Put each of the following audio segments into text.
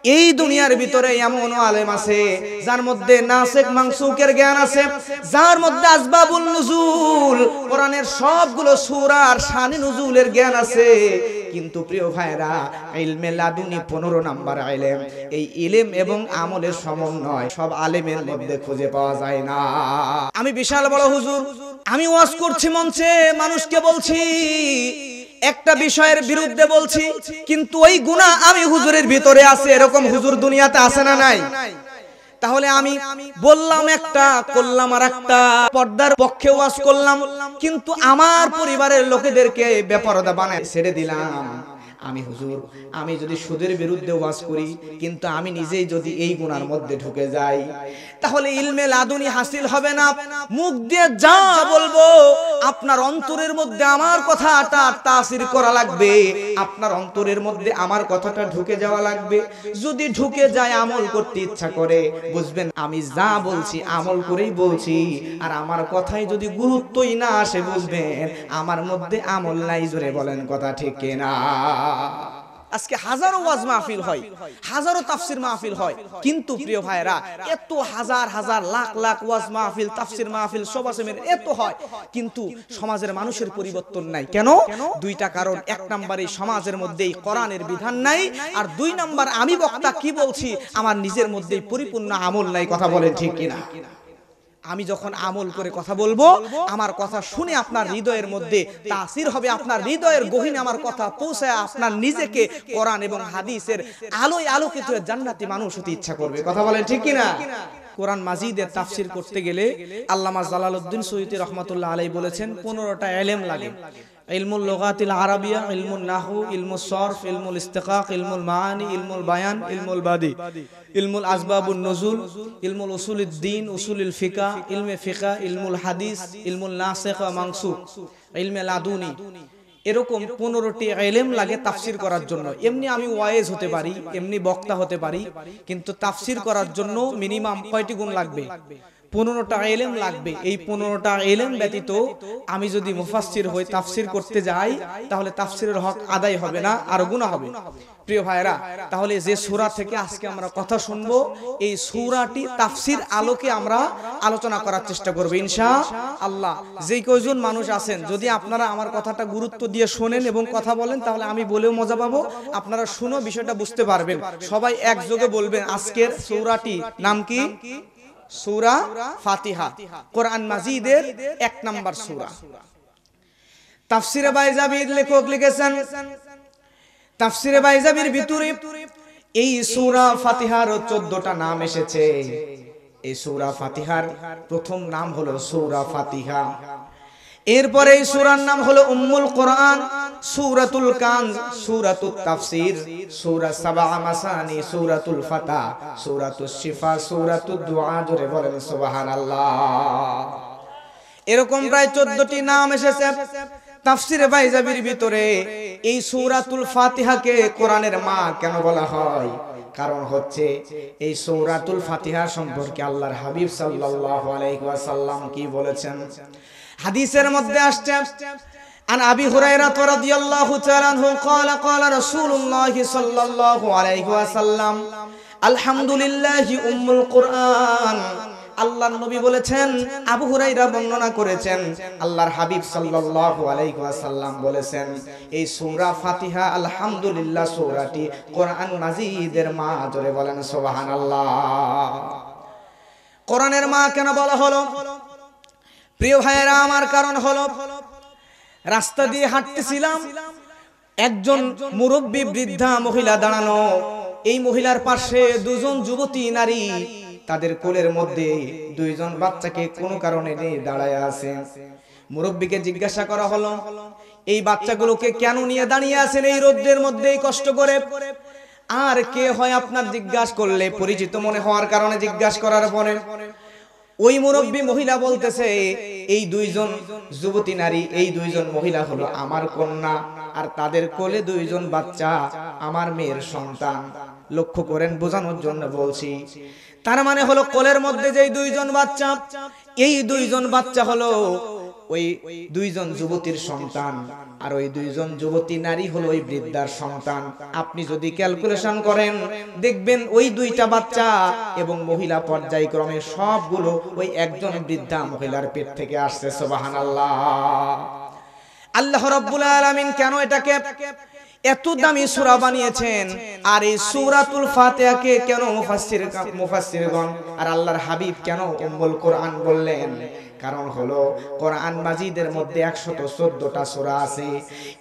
এই দুনিয়ার ভিতরে এমন আলেম আছে যার মধ্যে নাসিখ মানসুখের জ্ঞান আছে, যার মধ্যে আসবাবুন নুজুল কোরআনের সবগুলো সূরা আর শানে নুজুলের জ্ঞান আছে। কিন্তু প্রিয় ভাইরা, ইলমে লাদুনি 15 নাম্বার ইলম, এই ইলম এবং আমলের সমন্বয় সব আলেমের মধ্যে খুঁজে পাওয়া যায় না। আমি বিশাল বড় হুজুর, আমি ওয়াজ করছি মঞ্চে, মানুষকে বলছি একটা বিষয়ের বিরুদ্ধে বলছি, কিন্তু ওই গুনাহ আমি হুজুরের ভিতরে আছে, এরকম হুজুর দুনিয়াতে আছে না নাই? তাহলে আমি বললাম একটা, করলাম আর একটা, পর্দার পক্ষে ওয়াজ করলাম, কিন্তু আমার পরিবারের লোকেদেরকে বেপরদা বানায় ছেড়ে দিলাম। আমি হুজুর, আমি যদি সুদের বিরুদ্ধে ওয়াজ করি, কিন্তু আমি নিজেই যদি এই গুনার মধ্যে ঢুকে যাই, তাহলে ইলমে লাদুনি হাসিল হবে না। মুখ দিয়ে যা বলবো, আপনার অন্তরের মধ্যে আমার কথাটা তাসির করা লাগবে, আপনার অন্তরের মধ্যে আমার কথাটা ঢুকে যাওয়া লাগবে। যদি ঢুকে যায়, আমল করতে ইচ্ছা করে, বুঝবেন আমি যা বলছি আমল করেই বলছি। আর আমার কথায় যদি গুরুত্বই না আসে, বুঝবেন আমার মধ্যে আমল নাই। জোরে বলেন কথা ঠিক কিনা? আজকে হাজারো ওয়াজ মাহফিল হয়, হাজারো তাফসির মাহফিল হয়, কিন্তু প্রিয় ভাইরা, এত হাজার হাজার লাখ লাখ ওয়াজ মাহফিল, তাফসির মাহফিল সব আছে, এত হয়, কিন্তু সমাজের মানুষের পরিবর্তন নাই। কেন? দুইটা কারণ। এক নম্বরে সমাজের মধ্যেই কোরআনের বিধান নাই, আর দুই নম্বর আমি বক্তা কি বলছি আমার নিজের মধ্যেই পরিপূর্ণ আমল নাই। কথা বলেন ঠিক কিনা? আমি যখন আমল করে কথা বলবো, আমার কথা শুনে আপনার হৃদয়ের মধ্যে তাসির হবে, আপনার হৃদয়ের গহীনে আমার কথা পৌঁছায় আপনার নিজেকে কোরআন এবং হাদিসের আলোয় আলোকিত হয়ে জান্নাতি মানুষ হতে ইচ্ছা করবে। কথা বলেন ঠিক কিনা? কোরআন মাজিদের তাফসির করতে গেলে আল্লামা জালালউদ্দিন সৈয়দী রহমাতুল্লাহ আলাইহি বলেছেন 15টা ইলম লাগে। ইলমুল লুগাতিল আরাবিয়া, ইলমুন নাহু, ইলমুস সরফ, ইলমুল ইস্তিকাক, ইলমুল মাআনি, ইলমুল বায়ান, ইলমুল বাদি, ইলমুল আসবাবুন নুজুল, ইলমুল উসুলুদ্দিন, উসুলুল ফিকা, ইলমে ফিকা, ইলমুল হাদিস, ইলমুল নাসিখ ওয়া মানসুখ, ইলমে লাদুনি। এরকম 15টি ইলম লাগে তাফসির করার জন্য। এমনি আমি ওয়াইজ হতে পারি, এমনি বক্তা হতে পারি, কিন্তু তাফসির করার জন্য মিনিমাম কয়টি গুণ লাগবে? 15টা ইলম লাগবে। এই 15টা ইলম ব্যতীত আমি যদি মুফাসসির হই, তাফসির করতে যাই, তাহলে তাফসিরের হক আদায় হবে না, আর গুনাহ হবে। প্রিয় ভাইরা, তাহলে যে সূরা থেকে আজকে আমরা কথা শুনবো, এই সূরাটি তাফসির আলোকে আমরা আলোচনা করার চেষ্টা করব ইনশাআল্লাহ। যেই কয়জন মানুষ আছেন, যদি আপনারা আমার কথাটা গুরুত্ব দিয়ে শোনেন এবং কথা বলেন, তাহলে আমি বলেও মজা পাবো, আপনারা শুনো বিষয়টা বুঝতে পারবেন। সবাই একযোগে বলবেন আজকের সূরাটি নাম কি? সূরা ফাতিহা, কোরআন মাজিদের 1 নাম্বার সূরা। তাফসিরে বাইজাবির লেখক লিখেছেন, তাফসিরে বাইজাবির ভিতরে এই সূরা ফাতিহার 14টা নাম এসেছে। এই সূরা ফাতিহার প্রথম নাম হলো সূরা ফাতিহা। এরপরে এই সূরার নাম হলো উম্মুল কোরআন, সূরাতুল কানজ, সূরাতুত তাফসির, সূরা সাবা মাসানি, সূরাতুল ফাতা, সূরাতুশ শিফা, সূরাতুদ দুআ। জোরে বলেন সুবহানাল্লাহ। এরকম প্রায় 14টি নাম এসেছে তাফসিরে বাইজাবির ভিতরে। এই সূরাতুল ফাতিহাকে কোরআনের মা কেন বলা হয়? কারণ হচ্ছে এই সূরাতুল ফাতিহা সম্পর্কে আল্লাহর হাবিব সাল্লাল্লাহু আলাইহি ওয়াসাল্লাম কি বলেছেন? হাদিসের মধ্যে আসছে, আন আবি হুরায়রা রাদিয়াল্লাহু তাআলা আনহু قال قال رسول الله صلى الله عليه وسلم আলহামদুলিল্লাহি উম্মুল কোরআন। আল্লাহর নবী বলেছেন, আবু হুরায়রা বর্ণনা করেছেন, আল্লাহর হাবিব সাল্লাল্লাহু আলাইহি ওয়াসাল্লাম বলেছেন, এই সূরা ফাতিহা আলহামদুলিল্লাহ সূরাটি কোরআন মাজিদের মা। জোরে বলেন সুবহানাল্লাহ। কোরআনের মা কেন বলা হলো? প্রিয় ভাইয়েরা আমার, কারণ হলো রাস্তা দিয়ে হাঁটতেছিলাম, একজন মুরব্বী বৃদ্ধা মহিলা দাঁড়ানো, এই মহিলার পাশে দুজন যুবতী নারী, তাদের কোলের মধ্যে দুইজন বাচ্চাকে কোনো কারণে নিয়ে দাঁড়ায় আছে। মুরব্বীকে জিজ্ঞাসা করা হলো, এই বাচ্চাগুলোকে কেন নিয়ে দাঁড়িয়ে আছেন এই রোদ্রের মধ্যে কষ্ট করে? আর কে হয় আপনার জিজ্ঞাসা করলে পরিচিত মনে হওয়ার কারণে জিজ্ঞাসা করার পরে ওই মুরব্বী মহিলা বলতেছে, এই দুইজন যুবতী নারী, এই দুইজন মহিলা হলো আমার কন্যা, আর তাদের কোলে দুইজন বাচ্চা আমার মেয়ের সন্তান। লক্ষ্য করেন, বোঝানোর জন্য বলছি। তার মানে হলো কোলের মধ্যে যেই দুইজন বাচ্চা, এই দুইজন বাচ্চা হলো ওই দুইজন যুবতীর সন্তান, আর ওই দুইজন যুবতী নারী হলো ওই বৃদ্ধার সন্তান। আপনি যদি ক্যালকুলেশন করেন দেখবেন ওই দুইটা বাচ্চা এবং মহিলা পর্যায়ক্রমে সবগুলো ওই একজন বৃদ্ধা মহিলার পেট থেকে আসছে। সুবহানাল্লাহ। আল্লাহ রাব্বুল আলামিন কেন এটাকে এত দামি সূরা বানিয়েছেন, আর এই সূরাতুল ফাতিহাকে কেন মুফাসসিরগণ আর আল্লাহর হাবিব কেন উম্মুল কোরআন বললেন? কারণ হলো কোরআন মাজিদের মধ্যে 114টা সূরা আছে।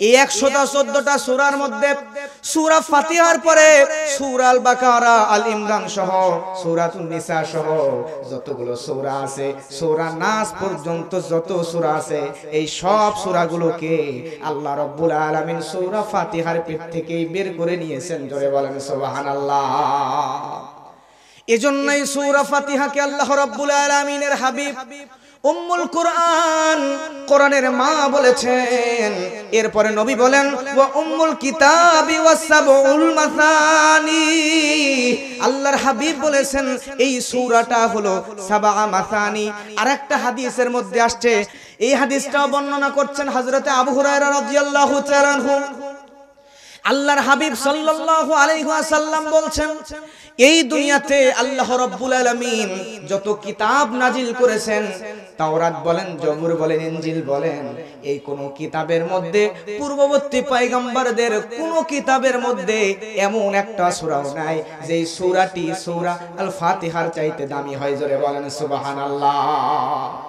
এই 114টা সূরার মধ্যে সূরা ফাতিহার পরে সূরা আল বাকারা, আল ইমরান সহ সূরাতুন নিসা সহ যতগুলো সূরা আছে, সূরা নাস পর্যন্ত যত সূরা আছে, এই সব সূরাগুলোকে আল্লাহ রাব্বুল আলামিন সূরা ফাতিহার পেট থেকেই বের করে নিয়েছেন। জোরে বলেন সুবহানাল্লাহ। এজন্যই সূরা ফাতিহাকে আল্লাহ রাব্বুল আলামিনের হাবিব উম্মুল কোরআন, কোরআনের মা বলেছেন। এরপরে নবী বলেন ওয়া উম্মুল কিতাবি ওয়াস সাবউল মাসানি। আল্লাহর হাবিব বলেছেন এই সূরাটা হলো সাবআ মাসানি। আরেকটা হাদিসের মধ্যে আসছে, এই হাদিসটা বর্ণনা করছেন হযরত আবু হুরায়রা রাদিয়াল্লাহু তাআলা আনহু। আল্লাহর হাবিব সাল্লাল্লাহু আলাইহি ওয়াসাল্লাম বলছেন এই দুনিয়াতে আল্লাহ রাব্বুল আলামিন যত কিতাব নাজিল করেছেন, তাওরাত বলেন, জবুর বলেন, ইনজিল বলেন, এই কোন কিতাবের মধ্যে পূর্ববর্তী পয়গম্বরদের কোন কিতাবের মধ্যে এমন একটা সূরাও নাই যে সূরাটি সূরা আল ফাতিহার চাইতে দামি হয়। জোরে বলেন সুবহানাল্লাহ।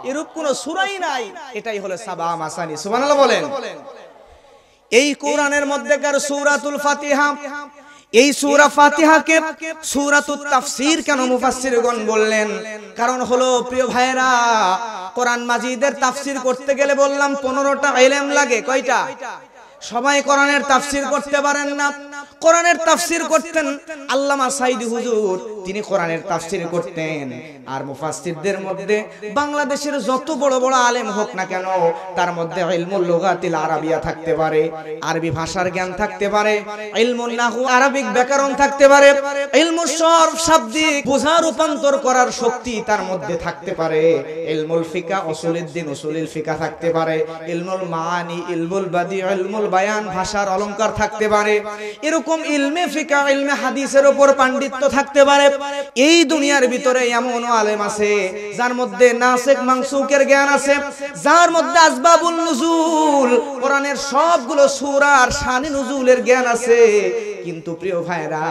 এরূপ কোন সূরাই নাই। এটাই হলো সাবা মাসানি। সুবহানাল্লাহ বলেন। এই কোরআনের মধ্যেকার সূরাতুল ফাতিহা, এই সূরা ফাতিহাকে সূরাতুত তাফসীর কেন মুফাসসিরগণ বললেন? কারণ হলো প্রিয় ভাইরা, কোরআন মাজিদের তাফসীর করতে গেলে বললাম 15টা ইলম লাগে। কয়টা? সবাই কোরআনের তাফসীর করতে পারেন না। কোরআনের তাফসীর করতেন আল্লামা সাইদি হুজুর, তিনি কোরআনের তাফসীর করতেন। আর মুফাসসিরদের মধ্যে বাংলাদেশের যত বড় বড় আলেম হোক না কেন, তার মধ্যে ইলমুল লুগাতিল আরাবিয়া থাকতে পারে, আরবি ভাষার জ্ঞান থাকতে পারে, ইলমুন নাহু আরবিক ব্যাকরণ থাকতে পারে, ইলমুল সরফ শাব্দিক বোঝা রূপান্তর করার শক্তি তার মধ্যে থাকতে পারে, ইলমুল ফিকহ উসুলুদ্দিন উসুলুল ফিকহ থাকতে পারে, ইলমুল মাআনি, ইলমুল বাদি, ইলমুল বায়ান ভাষার অলংকার থাকতে পারে, এরকম ইলমে ফিকহ ইলমে হাদিসের উপর পাণ্ডিত্য থাকতে পারে। এই দুনিয়ার ভিতরে এমন আলেম আছে যার মধ্যে নাসিখ মানসুখের জ্ঞান আছে, যার মধ্যে আসবাবুন নুজুল কোরআনের সবগুলো সূরার শানে নুজুলের জ্ঞান আছে। কিন্তু প্রিয় ভাইরা,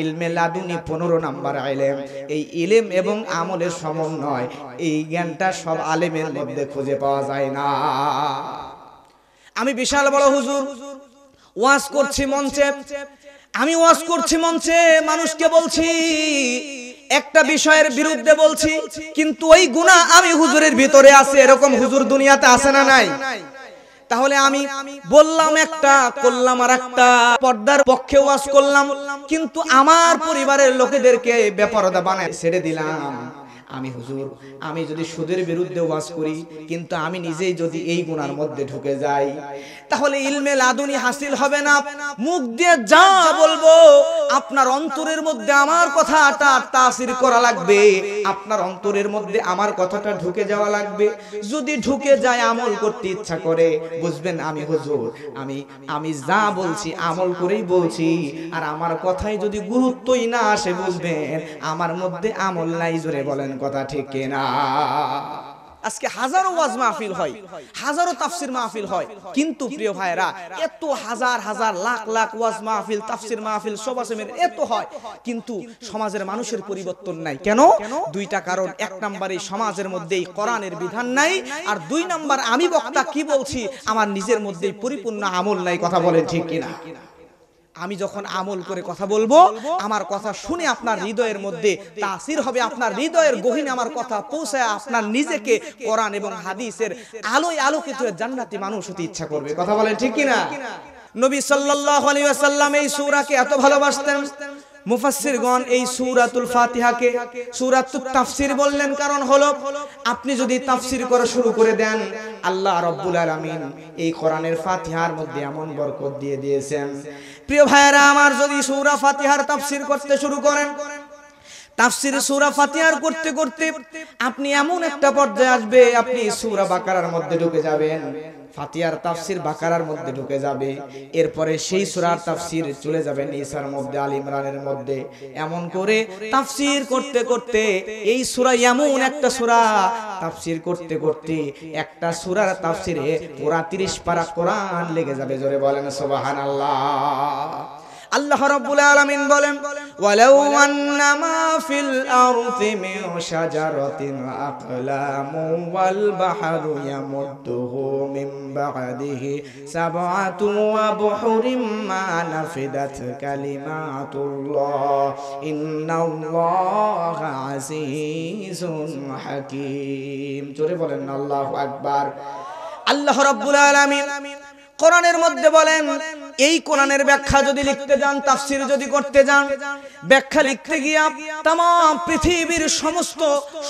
ইলমে লাদুনি 15 নাম্বার ইলম। এই ইলম এবং আমলের সমন্বয়, এই জ্ঞানটা সব আলেমের মধ্যে খুঁজে পাওয়া যায় না। আমি বিশাল বড় হুজুর, ওয়াজ করছি মঞ্চে, আমি ওয়াজ করছি মঞ্চে, মানুষকে বলছি একটা বিষয়ের বিরুদ্ধে বলছি, কিন্তু ওই গুনাহ আমি হুজুরের ভিতরে আছে। এরকম হুজুর দুনিয়াতে আছে না নাই? তাহলে আমি বললাম একটা, করলাম আর একটা, পর্দার পক্ষে ওয়াজ করলাম, কিন্তু আমার পরিবারের লোকেদেরকে বেপরদা বানায় ছেড়ে দিলাম। আমি হুজুর, আমি যদি সুদের বিরুদ্ধে ওয়াজ করি, কিন্তু আমি নিজেই যদি এই গুনার মধ্যে ঢুকে যাই, তাহলে ইলমে লাদুনি হাসিল হবে না। মুখ দিয়ে যা বলবো, আপনার অন্তরের মধ্যে আমার কথাটা তাসির করা লাগবে, আপনার অন্তরের মধ্যে আমার কথাটা ঢুকে যাওয়া লাগবে। যদি ঢুকে যায়, আমল করতে ইচ্ছা করে, বুঝবেন আমি হুজুর, আমি যা বলছি আমল করেই বলছি। আর আমার কথায় যদি গুরুত্বই না আসে, বুঝবেন আমার মধ্যে আমল নাই। জোরে বলেন কথা ঠিক কিনা? আজকে হাজারো ওয়াজ মাহফিল হয়, হাজারো তাফসির মাহফিল হয়, কিন্তু প্রিয় ভাইরা, এত হাজার হাজার লাখ লাখ ওয়াজ মাহফিল, তাফসির মাহফিল সব আছে, এত হয়, কিন্তু সমাজের মানুষের পরিবর্তন নাই। কেন? দুইটা কারণ। এক নাম্বার, এই সমাজের মধ্যেই কোরআনের বিধান নাই, আর 2 নাম্বার, আমি বক্তা কি বলছি আমার নিজের মধ্যেই পরিপূর্ণ আমল নাই। কথা বলেন ঠিক কিনা? আমি যখন আমল করে কথা বলবো, আমার কথা শুনে আপনার হৃদয়ের মধ্যে তাসির হবে, আপনার হৃদয়ের গহীনে আমার কথা পৌঁছায় আপনার নিজেকে কোরআন এবং হাদিসের আলোয় আলোকিত জান্নাতি মানুষ হতে ইচ্ছা করবে। কথা বলেন ঠিক কিনা? নবী সাল্লাল্লাহু আলাইহি ওয়াসাল্লাম এই সূরাকে এত ভালোবাসতেন, মুফাসসিরগণ এই সূরাতুল ফাতিহাকে সূরাতুত তাফসীর বললেন। কারণ হলো, আপনি যদি তাফসীর করা শুরু করে দেন, আল্লাহ রাব্বুল আলামিন এই কোরআনের ফাতিহার মধ্যে এমন বরকত দিয়ে দিয়েছেন। প্রিয় ভাইরা আমার, যদি সূরা ফাতিহার তাফসীর করতে শুরু করেন, তাফসীর সূরা ফাতিহার করতে করতে আপনি এমন একটা পর্যায়ে আসবে, আপনি সূরা বাকারার মধ্যে ঢুকে যাবেন, ফাতিহার তাফসীর বাকারার মধ্যে ঢুকে যাবে, এরপরে সেই সূরার তাফসীর চলে যাবে নিসার মধ্যে, আল ইমরানের মধ্যে। এমন করে তাফসীর করতে করতে এই সূরা এমন একটা সূরা তাফসীর করতে করতে একটা সূরার তাফসীরে পুরা 30 পারা কোরআন লেগে যাবে। জোরে বলেন সুবহানাল্লাহ। আল্লাহ রাব্বুল আলামিন বলেন, ওয়ালাউ আন্নামা ফিল আরদি মিন শাজারাতিন আকলামু ওয়াল বাহরু ইয়ামুদ্দুহু মিন বা'দিহি সাবআতু আবহুরিম মা নাফিদাত কালিমাতুল্লাহ ইন্নাল্লাহা আজিজুন হাকীম। জোরে বলেন আল্লাহু আকবার। আল্লাহ রাব্বুল আলামিন কোরআনের মধ্যে বলেন, এই কোরআনের ব্যাখ্যা যদি লিখতে যান, তাফসীর যদি করতে যান, ব্যাখ্যা লিখতে গিয়া तमाम পৃথিবীর সমস্ত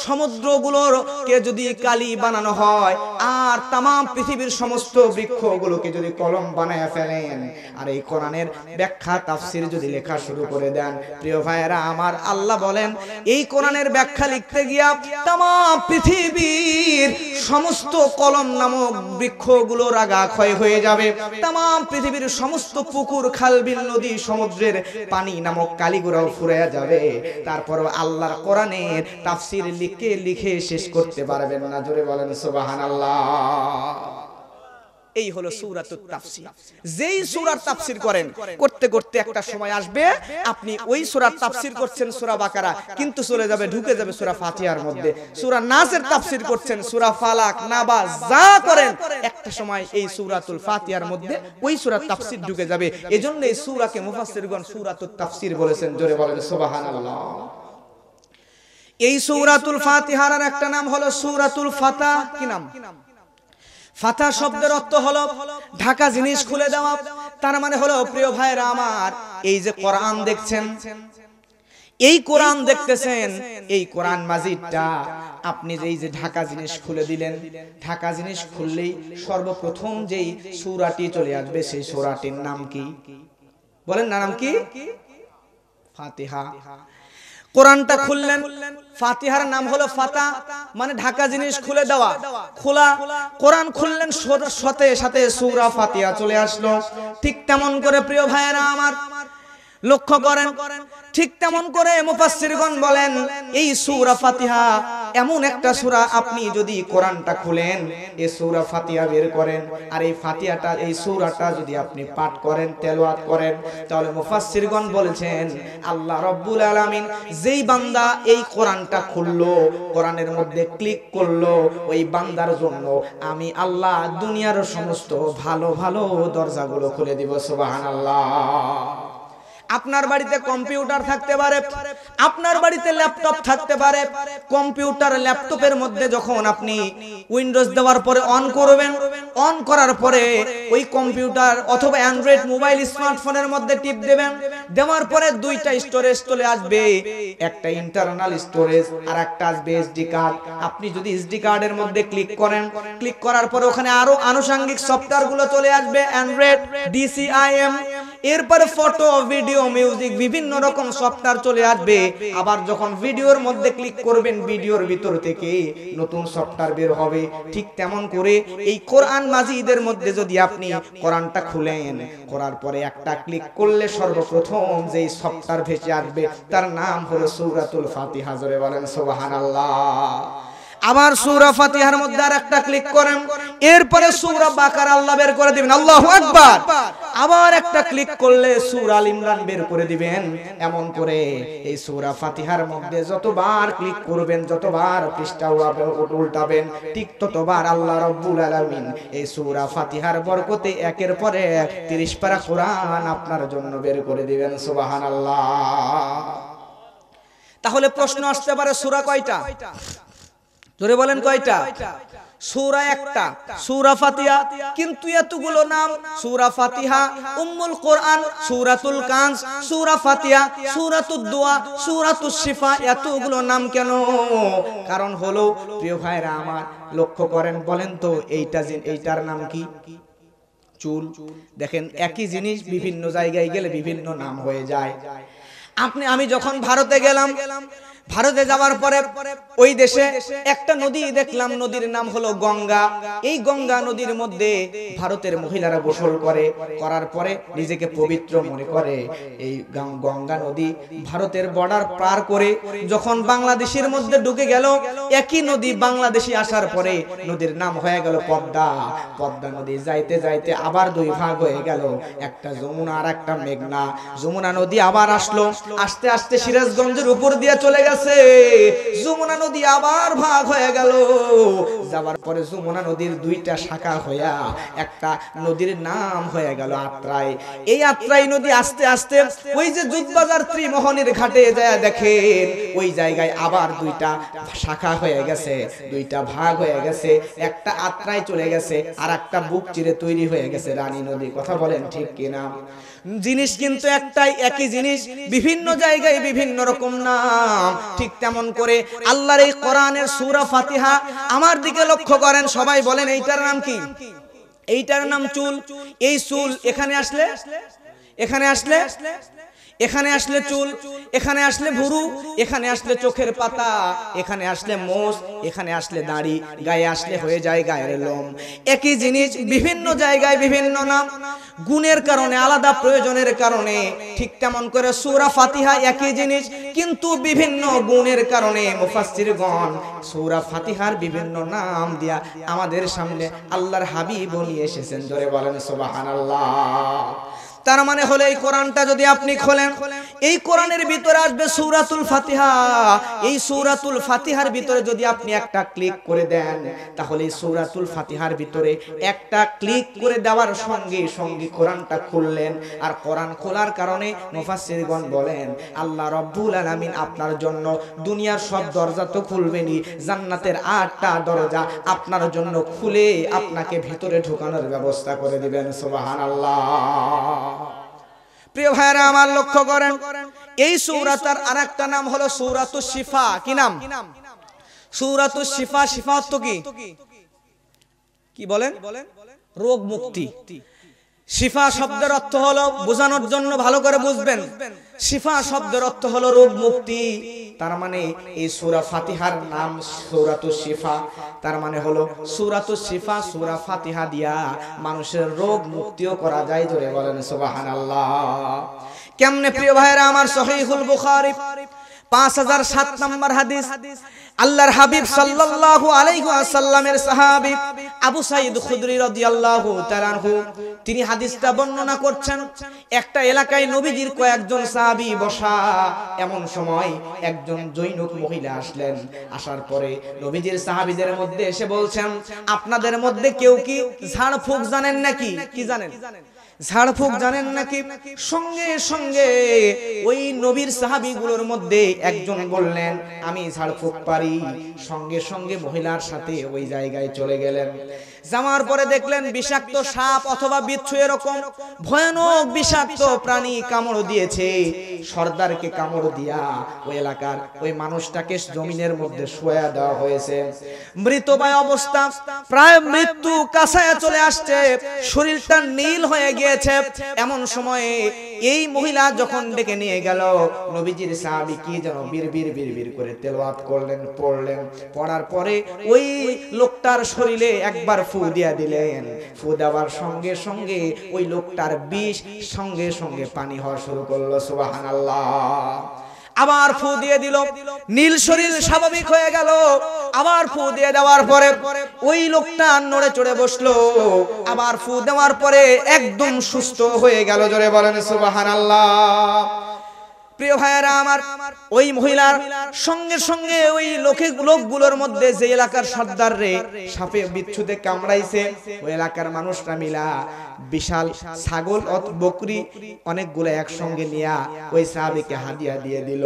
সমুদ্রগুলোকে যদি কালি বানানো হয়, আর तमाम পৃথিবীর সমস্ত বৃক্ষগুলোকে যদি কলম বানায় ফেলেন, আর এই কোরআনের ব্যাখ্যা তাফসীর যদি লেখা শুরু করে দেন, প্রিয় ভাইয়েরা আমার, আল্লাহ বলেন এই কোরআনের ব্যাখ্যা লিখতে গিয়া तमाम পৃথিবীর সমস্ত কলম নামক বৃক্ষগুলোর আগা ক্ষয় হয়ে যাবে, तमाम পৃথিবীর সমস্ত পুকুর, খাল, বিল, নদী, সমুদ্রের পানি নামক কালিগুলোও ফুরিয়ে যাবে, তারপর আল্লাহর কোরআনের তাফসীর লিখে লিখে শেষ করতে পারবেন না। জোরে বলেন সুবহানাল্লাহ। এই হলো সূরাতুত তাফসীর। যেই সূরার তাফসীর করেন, করতে করতে একটা সময় আসবে আপনি ওই সূরার তাফসীর করছেন সূরা বাকারা, কিন্তু চলে যাবে, ঢুকে যাবে সূরা ফাতিহার মধ্যে। সূরা নাসের তাফসীর করছেন, সূরা ফালাক, নাবা যা করেন, একটা সময় এই সূরাতুল ফাতিহার মধ্যে ওই সূরার তাফসীর ঢুকে যাবে। এজন্য এই সূরাকে মুফাসসিরগণ সূরাতুত তাফসীর বলেছেন। জোরে বলেন সুবহানাল্লাহ। এই সূরাতুল ফাতিহার আর একটা নাম হলো সূরাতুল ফাতা। কি নাম? ফাতা শব্দের অর্থ হলো ঢাকা জিনিস খুলে দেওয়া। তার মানে হলো, প্রিয় ভাইরা আমার, এই যে কোরআন দেখছেন, এই কোরআন দেখতেছেন, এই কোরআন মাজিদটা আপনি যে এই যে ঢাকা জিনিস খুলে দিলেন, ঢাকা জিনিস খুললেই সর্বপ্রথম যেই সূরাটি চলে আসবে, সেই সূরাটির নাম কি? বলেন না, নাম কি? ফাতিহা। কোরআনটা খুললেন, ফাতিহার নাম হলো ফাতা, মানে ঢাকা জিনিস খুলে দেওয়া, খোলা। কোরআন খুললেন, সাথে সাথে সূরা ফাতিহা চলে আসলো। ঠিক তেমন করে প্রিয় ভাইয়েরা আমার লক্ষ্য করেন, ঠিক তেমন করে মুফাসসিরগণ বলেন এই সূরা ফাতিহা এমন একটা সূরা, আপনি যদি কোরআনটা খুলেন, এই সূরা ফাতিহা বের করেন, আর এই ফাতিহাটা, এই সূরাটা যদি আপনি পাঠ করেন, তেলাওয়াত করেন, তাহলে মুফাসসিরগণ বলেছেন আল্লাহ রাব্বুল আলামিন যেই বান্দা এই কোরআনটা খুললো, কোরআনের মধ্যে ক্লিক করলো, ওই বান্দার জন্য আমি আল্লাহ দুনিয়ার সমস্ত ভালো ভালো দরজাগুলো খুলে দিব। সুবহানাল্লাহ। আপনার বাড়িতে কম্পিউটার থাকতে পারে, আপনার বাড়িতে ল্যাপটপ থাকতে পারে। কম্পিউটার, ল্যাপটপের মধ্যে যখন আপনি উইন্ডোজ দেওয়ার পরে অন করবেন, অন করার পরে ওই কম্পিউটার অথবা অ্যান্ড্রয়েড মোবাইল, স্মার্টফোনের মধ্যে টিপ দেবেন, দেওয়ার পরে দুইটা স্টোরেজ চলে আসবে, একটা ইন্টারনাল স্টোরেজ আর একটা আসবে এসডি কার্ড। আপনি যদি এসডি কার্ডের মধ্যে ক্লিক করেন, ক্লিক করার পরে ওখানে আরো আনুষঙ্গিক সফটওয়্যারগুলো চলে আসবে, অ্যান্ড্রয়েড, ডিসিআইএম, এরপরে ফটো, ভিডিও, মিউজিক, বিভিন্ন রকম সফটওয়্যার চলে আসবে। আবার যখন ভিডিওর মধ্যে ক্লিক করবেন, ভিডিওর ভিতর থেকে নতুন সফটওয়্যার বের হবে। ঠিক তেমন করে এই কোরআন মাজিদের মধ্যে যদি আপনি কোরআনটা খুলেন, করার পরে একটা ক্লিক করলে সর্বপ্রথম যেই সফটওয়্যার ভেসে আসবে, তার নাম হলো সূরাতুল ফাতিহা। জোরে বলেন সুবহানাল্লাহ। আবার সূরা ফাতিহার মধ্যে আরেকটা ক্লিক করেন, এরপরে সূরা বাকারা আল্লাহ বের করে দিবেন। আল্লাহু আকবার। আবার একটা ক্লিক করলে সূরা আল ইমরান বের করে দিবেন। এমন করে এই সূরা ফাতিহার মধ্যে যতবার ক্লিক করবেন, যতবার পৃষ্ঠা উল্টাবেন, ঠিক ততবার আল্লাহ রাব্বুল আলামিন এই সূরা ফাতিহার বরকতে একের পর এক 30 পারা কোরআন আপনার জন্য বের করে দিবেন। সুবহানাল্লাহ। তাহলে প্রশ্ন আসতে পারে, সূরা কয়টা? জোরে বলেন, কয়টা? সূরা একটা, সূরা ফাতিহা। কিন্তু এতগুলো নাম, সূরা ফাতিহা, উম্মুল কোরআন, সূরাতুল কানজ, সূরা ফাতিহা, সূরাতুদ দোয়া, সূরাতুশ শিফা, এতগুলো নাম কেন? কারণ হলো, প্রিয় ভাইরা আমার, লক্ষ্য করেন, বলেন তো এইটার নাম কি? চুল। দেখেন, একই জিনিস বিভিন্ন জায়গায় গেলে বিভিন্ন নাম হয়ে যায়। আমি যখন ভারতে গেলাম, ভারতে যাওয়ার পরে ওই দেশে একটা নদী দেখলাম, নদীর নাম হলো গঙ্গা। এই গঙ্গা নদীর মধ্যে ভারতের মহিলারা গোসল করে, করার পরে নিজেকে পবিত্র মনে করে। এই গঙ্গা নদী ভারতের বর্ডার পার করে যখন বাংলাদেশের মধ্যে ঢুকে গেল, একই নদী বাংলাদেশে আসার পরে নদীর নাম হয়ে গেল পদ্মা। পদ্মা নদী যাইতে যাইতে আবার দুই ভাগ হয়ে গেল, একটা যমুনা আর একটা মেঘনা। যমুনা নদী আবার আসলো, আস্তে আস্তে সিরাজগঞ্জের উপর দিয়ে চলে গেছে। যমুনা নদী আবার ভাগ হয়ে গেল, যাবার পরে যমুনা নদীর দুইটা শাখা হইয়া একটা নদীর নাম হয়ে গেল আত্রাই। এই আত্রাই নদী আস্তে আস্তে ওই যে যুদ্ধবাজার ত্রিমোহনীর ঘাটে যায় দেখেন, ওই জায়গায় আবার দুইটা শাখা হয়ে গেছে, দুইটা ভাগ হয়ে গেছে। একটা আত্রাই চলে গেছে আর একটা বুক চিরে তৈরি হয়ে গেছে রানী নদী। কথা বলেন ঠিক কিনা? জিনিস কিন্তু একটাই, একই জিনিস, বিভিন্ন জায়গায় বিভিন্ন রকম নাম। ঠিক তেমন করে আল্লাহর এই কোরআনের সূরা ফাতিহা, আমার দিকে লক্ষ্য করেন, সবাই বলেন এইটার নাম কি? এইটার নাম চুল। এই চুল এখানে আসলে, এখানে আসলে, এখানে আসলে চুল, এখানে আসলে ভুরু, এখানে আসলে চোখের পাতা, এখানে আসলে মোষ, এখানে আসলে দাড়ি, গায়ে আসলে হয়ে যায় গায়ের লোম। একই জিনিস বিভিন্ন জায়গায় বিভিন্ন নাম, গুণের কারণে, আলাদা প্রয়োজনের কারণে। ঠিক তেমন করে সূরা ফাতিহা একই জিনিস, কিন্তু বিভিন্ন গুণের কারণে মুফাসসিরগণ সূরা ফাতিহার বিভিন্ন নাম দিয়া আমাদের সামনে আল্লাহর হাবিব নিয়ে এসেছেন। জোরে বলেন সুবহানাল্লাহ। তার মানে হলো এই কোরআনটা যদি আপনি খোলেন, এই কোরআনের ভিতরে আসবে সূরাতুল ফাতিহা। এই সূরাতুল ফাতিহার ভিতরে যদি আপনি একটা ক্লিক করে দেন, তাহলে এই সূরাতুল ফাতিহার ভিতরে একটা ক্লিক করে দেওয়ার সঙ্গে সঙ্গে কোরআনটা খুললেন। আর কোরআন খোলার কারণে মুফাসসিরগণ বলেন আল্লাহ রাব্বুল আলামিন আপনার জন্য দুনিয়ার সব দরজা তো খুলবেনই, জান্নাতের 8টা দরজা আপনার জন্য খুলে আপনাকে ভিতরে ঢোকানোর ব্যবস্থা করে দিবেন। সুবহানাল্লাহ। প্রিয় ভাইরা আমার লক্ষ্য করেন, এই সূরাটার আরেকটা নাম হলো সূরাতুশ শিফা। কি নাম? সূরাতুশ শিফা। শিফা অর্থ কি? কি বলেন? রোগ মুক্তি। শিফা শব্দের অর্থ হলো, বোঝানোর জন্য ভালো করে বুঝবেন, শিফা শব্দের অর্থ হলো রোগ মুক্তি। তার মানে এই সূরা ফাতিহার নাম সূরাতুশ শিফা। তার মানে হলো সূরাতুশ শিফা, সূরা ফাতিহা দিয়া মানুষের রোগ মুক্তিও করা যায়। জোরে বলেন সুবহানাল্লাহ। কেমনে প্রিয় ভাইরা আমার? সহিহুল বুখারী 5007 নম্বর হাদিস, আল্লাহর হাবিব সাল্লাল্লাহু আলাইহি ওয়াসাল্লামের সাহাবী আবু সাঈদ খুদরি রাদিয়াল্লাহু তাআলা আনহু তিনি হাদিসটা বর্ণনা করছেন। একটা এলাকায় নবীজির কয়েকজন সাহাবী বসা, এমন সময় একজন জৈনক মহিলা আসলেন। আসার পরে নবীজির সাহাবীদের মধ্যে এসে বলছেন, আপনাদের মধ্যে কেউ কি ঝাড়ফুঁক জানেন নাকি? কি জানেন? ঝাড়ফুঁক জানেন নাকি? সঙ্গে সঙ্গে ওই নবীর সাহাবীগুলোর মধ্যে একজন বললেন, আমি ঝাড়ফুঁক পারি। সঙ্গে সঙ্গে মহিলার সাথে ওই জায়গায় চলে গেলেন। যাওয়ার পরে দেখলেন বিষাক্ত সাপ অথবা বিচ্ছু, এরকম ভয়ানক বিষাক্ত প্রাণী কামড় দিয়েছে। সর্দারকে কামড় দিয়া ওই এলাকার ওই মানুষটাকে জমিনের মধ্যে শোয়া দেওয়া হয়েছে। মৃতপ্রায় অবস্থা, প্রায় মৃত্যু কাছায় চলে আসছে, শরীরটা নীল হয়ে গিয়েছে। এমন সময়ে এই মহিলা যখন ডেকে নিয়ে গেল, নবীজির সাহাবী কি যেন বিড়বিড় বিড়বিড় করে তেলাওয়াত করলেন, পড়লেন। পড়ার পরে ওই লোকটার শরীরে একবার ফু দিয়া দিলেন। ফু দেওয়ার সঙ্গে সঙ্গে ওই লোকটার বিষ সঙ্গে সঙ্গে পানি হওয়া শুরু করলো। সুবহানাল্লাহ। আবার ফু দিয়ে দিল, নীল শরীর স্বাভাবিক হয়ে গেল। আবার ফু দিয়ে দেওয়ার পরে ওই লোকটা নড়ে চড়ে বসলো। আবার ফু দেওয়ার পরে একদম সুস্থ হয়ে গেল। জোরে বলেন সুবহানাল্লাহ। প্রিয় ভাইয়েরা আমার, ওই মহিলার সঙ্গে সঙ্গে ওই লোকগুলোর মধ্যে যে এলাকার সর্দার রে সাপে বিচ্ছুতে কামড়াইছে, ওই এলাকার মানুষরা মিলা বিশাল ছাগল বকরি অনেকগুলো একসঙ্গে নিয়ে ওই সাহাবীকে হাদিয়া দিয়ে দিল।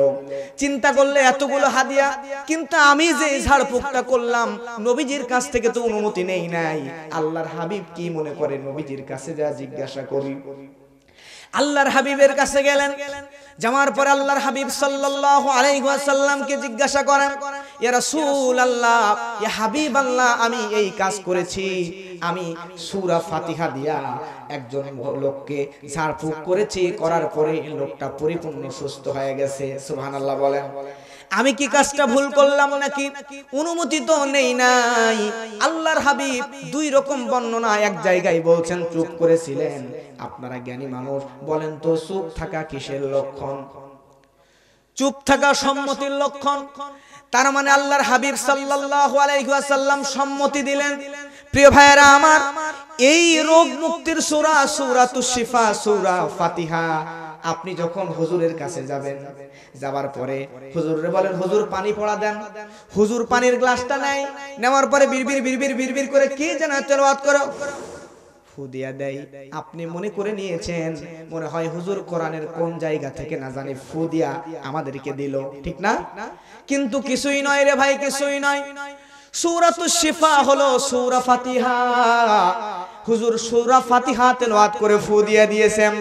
চিন্তা করলে এতগুলো হাদিয়া, কিন্তু আমি যে ঝাড়ফুঁকটা করলাম নবীজির কাছ থেকে তো অনুমতি নেই নাই। আল্লাহর হাবিব কি মনে করে? নবীজির কাছে যা জিজ্ঞাসা করি। আল্লাহর হাবিবের কাছে গেলেন। যাওয়ার পর আল্লাহর হাবিব সাল্লাল্লাহু আলাইহি ওয়াসাল্লামকে জিজ্ঞাসা করেন, ইয়া রাসূলুল্লাহ, ইয়া হাবিবাল্লাহ, আমি এই কাজ করেছি। আমি সূরা ফাতিহা দিয়া একজন লোককে ঝাড়ফুঁক করেছি, করার পরে লোকটা পরিপূর্ণ সুস্থ হয়ে গেছে। সুবহানাল্লাহ বলেন। আমি কি কাজটা ভুল করলাম নাকি? অনুমতি তো নেই নাই। আল্লাহর হাবিব দুই রকম বর্ণনা এক জায়গায় বলছেন চুপ করেছিলেন। আপনারা জ্ঞানী মানুষ, বলেন তো চুপ থাকা কিসের লক্ষণ? চুপ থাকা সম্মতির লক্ষণ। তার মানে আল্লাহর হাবিব সাল্লাল্লাহু আলাইহি ওয়াসাল্লাম সম্মতি দিলেন। প্রিয় ভাইয়েরা আমার, এই রোগ মুক্তির সূরা সূরাতুশ শিফা, সূরা ফাতিহা, আপনি যখন হুজুরের কাছে যাবেন, যাবার পরে হুজুরে বলেন হুজুর পানি পড়া দেন। হুজুর পানির গ্লাসটা নেয়, নেওয়ার পরে বিড়বিড় বিড়বিড় বিড়বিড় করে কি যেন তেলাওয়াত করে ফু দিয়া দেয়। আপনি মনে করে নিয়েছেন মনে হয় হুজুর কোরআনের কোন জায়গা থেকে না জানি ফু দিয়া আমাদেরকে দিল, ঠিক না? কিন্তু কিছুই নয় রে ভাই, কিছুই নয়। সূরাতুশ শিফা হলো সূরা ফাতিহা। হুজুর সূরা ফাতিহা তেলাওয়াত করে ফু দিয়ে দিয়েছেন।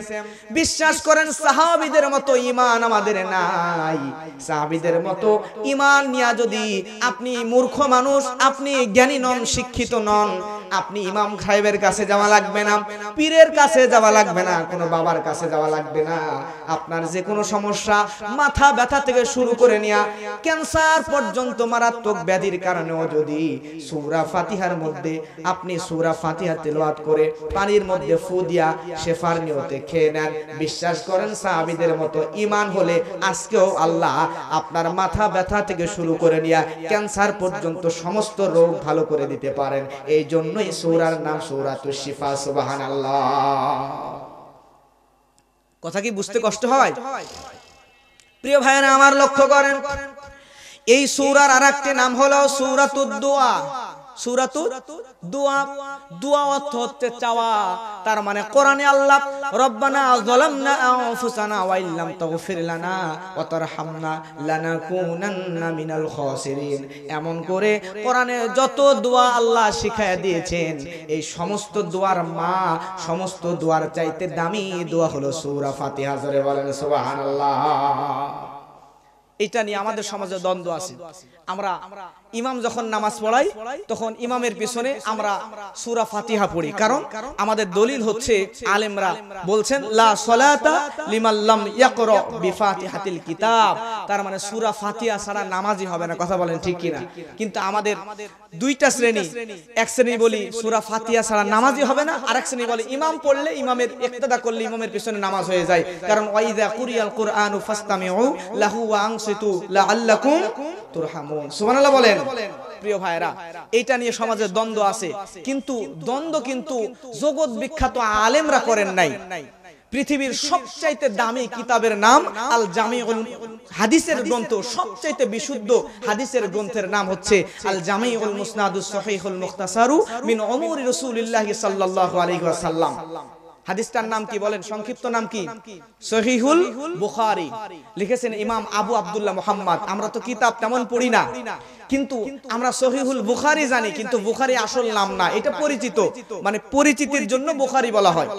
বিশ্বাস করেন সাহাবীদের মতো ঈমান আমাদের নাই। সাহাবীদের মতো ঈমান নিয়া যদি আপনি মূর্খ মানুষ, আপনি জ্ঞানী নন, শিক্ষিত নন, আপনি ইমাম সাহেবের কাছে যাওয়া লাগবে না, পীরের কাছে যাওয়া লাগবে না, কোনো বাবার কাছে যাওয়া লাগবে না। আপনার যে কোনো সমস্যা, মাথা ব্যথা থেকে শুরু করে নিয়া ক্যান্সার পর্যন্ত মারাত্মক ব্যাধির কারণেও যদি সূরা ফাতিহার মধ্যে আপনি সূরা ফাতিহা তেলাওয়াত করে পানির মধ্যে ফু দিয়া শেফার নিয়তে খেয়ে নেন, বিশ্বাস করেন সাহাবীদের মতো ঈমান হলে আজকেও আল্লাহ আপনার মাথা ব্যথা থেকে শুরু করে নিয়া ক্যান্সার পর্যন্ত সমস্ত রোগ ভালো করে দিতে পারেন। এই জন্য এই সূরার নাম সূরাতুশ শিফা। সুবহানাল্লাহ। কথা কি বুঝতে কষ্ট হয়? প্রিয় ভাইরা আমার, লক্ষ্য করেন এই সূরার আরেকটি নাম হলো সূরাতুদ দুআ। সূরাতুদ দুআ, দুআ অর্থ হচ্ছে চাওয়া। তার মানে কোরআনে আল্লাহ রব্বানা যালামনা আনফুসানা ওয়া ইল্লাম তাগফির লানা ওয়া তারহামনা লানাকুনান্না মিনাল খাসিরিন, এমন করে কোরআনে যত দোয়া আল্লাহ শিখায়া দিয়েছেন, এই সমস্ত দোয়ার মা, সমস্ত দোয়ার চাইতে দামি দোয়া হলো সূরা ফাতিহা। জোরে বলেন সুবহানাল্লাহ। এটা নিয়ে আমাদের সমাজে দ্বন্দ্ব আছে। আমরা ইমাম যখন নামাজ পড়াই তখন ইমামের পিছনে আমরা সূরা ফাতিহা পড়ি, কারণ আমাদের দলিল হচ্ছে আলেমরা বলছেন লা সালাতা লিমান লাম ইয়াকরা বিফাতিহাতিল কিতাব। তার মানে সূরা ফাতিহা ছাড়া নামাজই হবে না। কথা বলেন ঠিক কিনা? কিন্তু আমাদের দুইটা শ্রেণী, এক শ্রেণী বলি সূরা ফাতিহা ছাড়া নামাজই হবে না, আরেক শ্রেণী বলে ইমাম পড়লে, ইমামের ইক্তেদা করলে ইমামের পিছনে নামাজ হয়ে যায়, কারণ ওয়াইযা কুরিয়াল কুরআনু ফাসতামিউ লাহু ওয়া আনসিতু লাআল্লাকুম তুরহামুন। সুবহানাল্লাহ বলেন। প্রিয় ভাইরা, এটা নিয়ে সমাজের দ্বন্দ্ব আছে, কিন্তু দ্বন্দ্ব কিন্তু জগৎ বিখ্যাত আলেমরা করেন নাই। পৃথিবীর সবচাইতে দামি কিতাবের নাম আল জামিউল, হাদিসের গ্রন্থ সবচাইতে বিশুদ্ধ হাদিসের গ্রন্থের নাম হচ্ছে আল জামিউল মুসনাদুস সহিহুল মুখতাসারু মিন উমুরি রাসূলিল্লাহ সাল্লাল্লাহু আলাইহি ওয়াসাল্লাম। হাদিসটার নাম কি বলেন? সংক্ষিপ্ত নাম কি? সহিহুল বুখারী। লিখেছেন ইমাম আবু আব্দুল্লাহ মুহাম্মদ। আমরা তো কিতাব তেমন পড়ি না, কিন্তু আমরা সহিহুল বুখারী জানি, কিন্তু বুখারী আসল নাম না, এটা পরিচিত, মানে পরিচিতির জন্য বুখারী বলা হয়।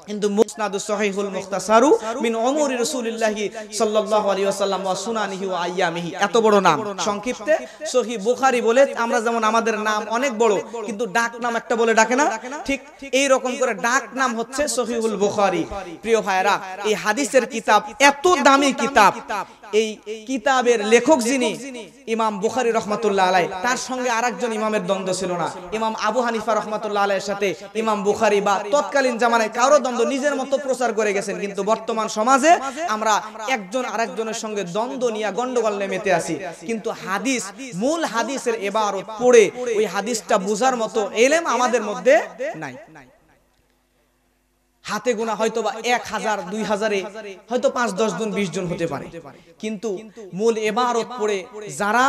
কিন্তু মুসনাদুস সহিহুল মুখতাসারু মিন উমুরি রাসূলিল্লাহি সাল্লাল্লাহু আলাইহি ওয়াসাল্লাম ওয়া সুনানিহি ওয়া আইয়ামিহি, এত বড় নাম। সংক্ষিপ্তে সহিহ বুখারী বলে আমরা যেমন আমাদের নাম অনেক বড়, কিন্তু ডাক নাম একটা বলে ডাকে না, ঠিক এই রকম করে ডাক নাম হচ্ছে সহিহুল বুখারী। প্রিয় ভাইরা, এই হাদিসের কিতাব এত দামি কিতাব, এই কিতাবের লেখক যিনি ইমাম বুখারী রাহমাতুল্লাহ আলাইহি, তার সঙ্গে আরেকজন ইমামের দ্বন্দ্ব ছিল না। ইমাম আবু হানিফা রাহমাতুল্লাহ আলাইহির সাথে ইমাম বুখারী বা তৎকালীন জামানায় কারো দ্বন্দ্ব নিজের মতো প্রচার করে গেছেন, কিন্তু বর্তমান সমাজে আমরা একজন আরেকজনের সঙ্গে দ্বন্দ্ব নিয়ে গন্ডগোল মেতে আছি। কিন্তু হাদিস, মূল হাদিসের ইবারত পড়ে ওই হাদিসটা বোঝার মতো ইলম আমাদের মধ্যে নাই। হাতে গোনা হয়তো বা 1000 2000-এ হয়তো 5-10 জন 20 জন হতে পারে, কিন্তু মূল ইবারত পড়ে যারা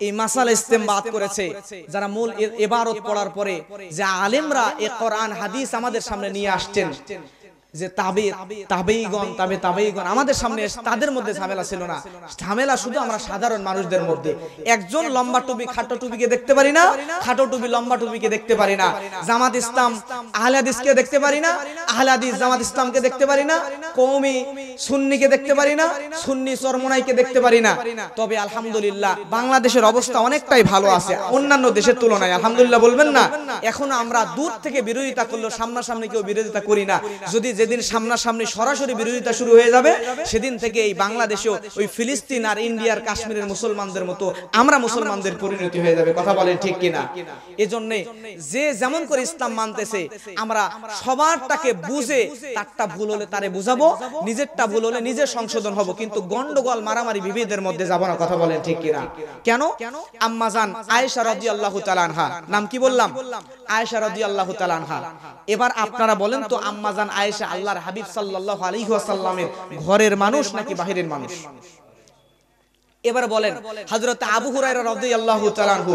এই মাসালা ইস্তেমবাত করেছে, যারা মূল ইবারত পড়ার পরে যে আলেমরা এই কোরআন হাদিস আমাদের সামনে নিয়ে আসছেন, যে তাবেঈগণ আমাদের সামনে, তাদের মধ্যে ঝামেলা ছিল না। ঝামেলা শুধু আমরা সাধারণ মানুষদের মধ্যে। একজন লম্বা টুপি খাটো টুপিকে দেখতে পারি না, খাটো টুপি লম্বা টুপিকে দেখতে পারি না, জামাত ইসলাম আহলে হাদিসকে দেখতে পারি না, আহলে হাদিস জামাত ইসলামকে দেখতে পারি না, কওমি সুন্নিকে দেখতে পারি না, সুন্নি চরমনাইকে দেখতে পারি না। তবে আলহামদুলিল্লাহ বাংলাদেশের অবস্থা অনেকটাই ভালো আছে অন্যান্য দেশের তুলনায়। আলহামদুলিল্লাহ বলবেন না? এখন আমরা দূর থেকে বিরোধিতা করলেও সামনাসামনি কেউ বিরোধিতা করি না। যদি যেদিন সামনাসামনি সরাসরি বিরোধিতা শুরু হয়ে যাবে সেদিন থেকে এই বাংলাদেশেও ওই ফিলিস্তিন আর ইন্ডিয়ার কাশ্মীরের মুসলমানদের মতো আমরা মুসলমানদের পরিণতি হয়ে যাবে। কথা বলেন ঠিক কিনা? এজন্য যে যেমন করে ইসলাম মানতেছে আমরা সবারটাকে বুঝে তারটা ভুল হলে তারে বুঝাবো, নিজেরটা ভুল হলে নিজের সংশোধন হব, কিন্তু গন্ডগোল মারামারি বিভেদের মধ্যে যাব না। কথা বলেন ঠিক কিনা? কেন? আম্মাজান আয়েশা রাদিয়াল্লাহু তাআলা আনহা, নাম কি বললাম? আয়েশা রাদিয়াল্লাহু তাআলা আনহা। এবার আপনারা বলেন তো আম্মাজান আয়েশা আল্লাহর হাবিব সাল্লাল্লাহু আলাইহি ওয়াসাল্লামের ঘরের মানুষ নাকি বাহিরের মানুষ? এবার বলেন হযরত আবু হুরায়রা রাদিয়াল্লাহু তাআলা আনহু